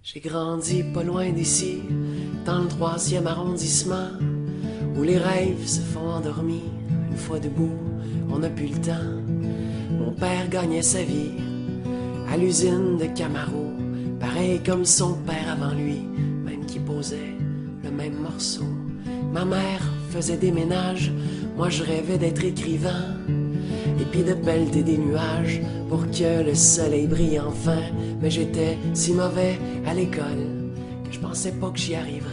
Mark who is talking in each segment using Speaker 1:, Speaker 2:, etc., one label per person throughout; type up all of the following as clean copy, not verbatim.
Speaker 1: J'ai grandi pas loin d'ici, dans le 3e arrondissement, où les rêves se font endormis. Une fois debout, on n'a plus le temps. Mon père gagnait sa vie à l'usine de Camaro, pareil comme son père avant lui, même qui posait le même morceau. Ma mère faisait des ménages, moi je rêvais d'être écrivain, et puis de pelleter des nuages pour que le soleil brille enfin. Mais j'étais si mauvais à l'école que je pensais pas que j'y arriverais.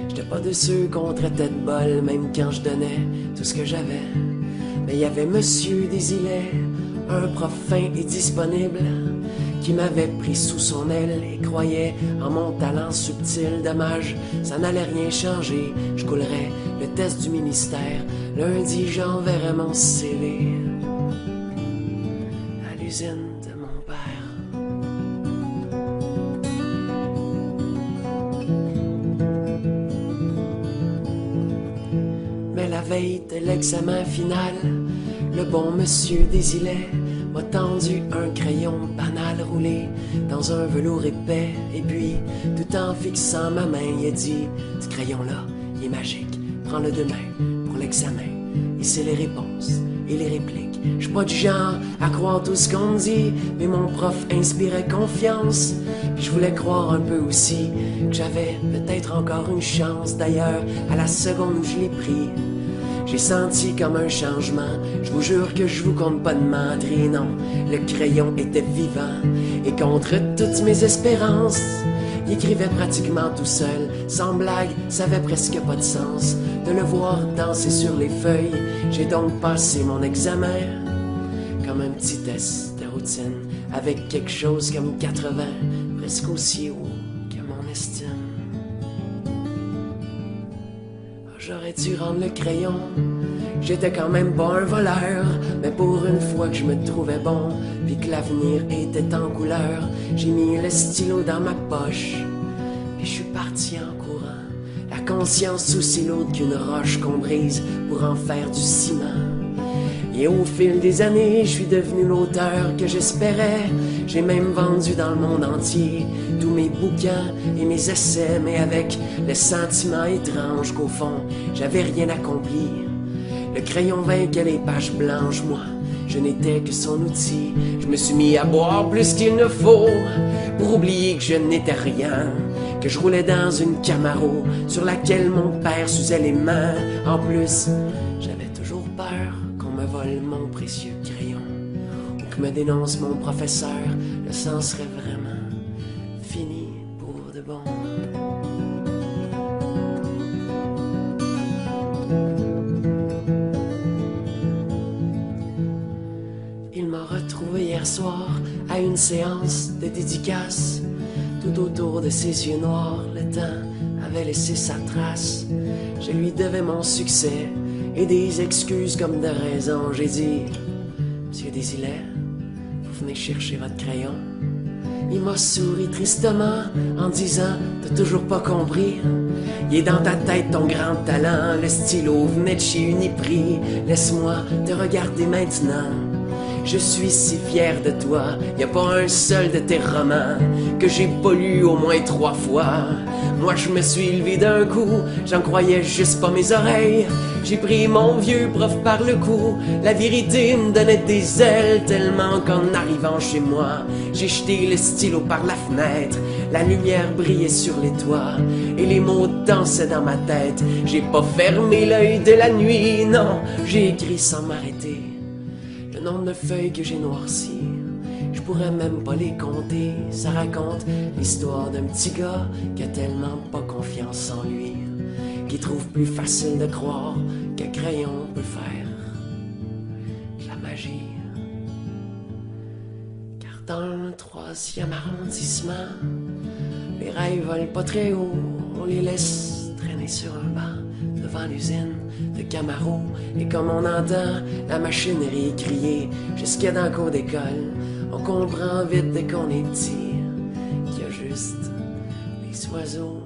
Speaker 1: J'étais pas de ceux qu'on traitait de bol, même quand je donnais tout ce que j'avais. Mais il y avait Monsieur Desilets, un prof fin et disponible, qui m'avait pris sous son aile et croyait en mon talent subtil. Dommage, ça n'allait rien changer, je coulerais le test du ministère. Lundi, j'enverrais mon CV à l'usine de mon père. Mais la veille de l'examen final, le bon Monsieur Desilets m'a tendu un crayon banal roulé dans un velours épais. Et puis, tout en fixant ma main, il a dit: ce crayon-là, il est magique, prends-le demain pour l'examen. Et c'est les réponses et les répliques. Je suis pas du genre à croire tout ce qu'on me dit, mais mon prof inspirait confiance. Puis je voulais croire un peu aussi que j'avais peut-être encore une chance. D'ailleurs, à la seconde où je l'ai pris, j'ai senti comme un changement. Je vous jure que je vous compte pas de menterie, non. Le crayon était vivant, et contre toutes mes espérances, il écrivait pratiquement tout seul. Sans blague, ça avait presque pas de sens de le voir danser sur les feuilles. J'ai donc passé mon examen comme un petit test de routine, avec quelque chose comme 80, presque aussi haut que mon estime. J'aurais dû rendre le crayon, j'étais quand même pas un voleur, mais pour une fois que je me trouvais bon, puis que l'avenir était en couleur, j'ai mis le stylo dans ma poche, puis je suis parti en courant, la conscience aussi lourde qu'une roche qu'on brise pour en faire du ciment. Et au fil des années, je suis devenu l'auteur que j'espérais. J'ai même vendu dans le monde entier tous mes bouquins et mes essais, mais avec le sentiment étrange qu'au fond, j'avais rien accompli. Le crayon vainquait les pages blanches, moi, je n'étais que son outil. Je me suis mis à boire plus qu'il ne faut pour oublier que je n'étais rien, que je roulais dans une Camaro sur laquelle mon père s'usait les mains. En plus, j'avais toujours peur qu'on me vole mon précieux crayon, ou que me dénonce mon professeur. Le sang serait vraiment fini pour de bon. Il m'a retrouvé hier soir à une séance de dédicace. Tout autour de ses yeux noirs, le temps avait laissé sa trace. Je lui devais mon succès et des excuses comme de raison. J'ai dit: Monsieur Desilets, vous venez chercher votre crayon. Il m'a souri tristement en disant: t'as toujours pas compris, il est dans ta tête ton grand talent. Le stylo venait de chez Uniprix. Laisse-moi te regarder maintenant, je suis si fier de toi. Y a pas un seul de tes romans que j'ai pas lu au moins 3 fois. Moi je me suis levé d'un coup, j'en croyais juste pas mes oreilles. J'ai pris mon vieux prof par le cou, la vérité me donnait des ailes, tellement qu'en arrivant chez moi, j'ai jeté le stylo par la fenêtre. La lumière brillait sur les toits et les mots dansaient dans ma tête. J'ai pas fermé l'œil de la nuit, non, j'ai écrit sans m'arrêter le nombre de feuilles que j'ai noircies. Je pourrais même pas les compter. Ça raconte l'histoire d'un petit gars qui a tellement pas confiance en lui, qui trouve plus facile de croire qu'un crayon peut faire de la magie. Car dans le 3e arrondissement, les rêves volent pas très haut. On les laisse traîner sur un banc devant l'usine de Camaro. Et comme on entend la machinerie crier jusque dans le cours d'école, on comprend vite dès qu'on est petit qu'il y a juste des oiseaux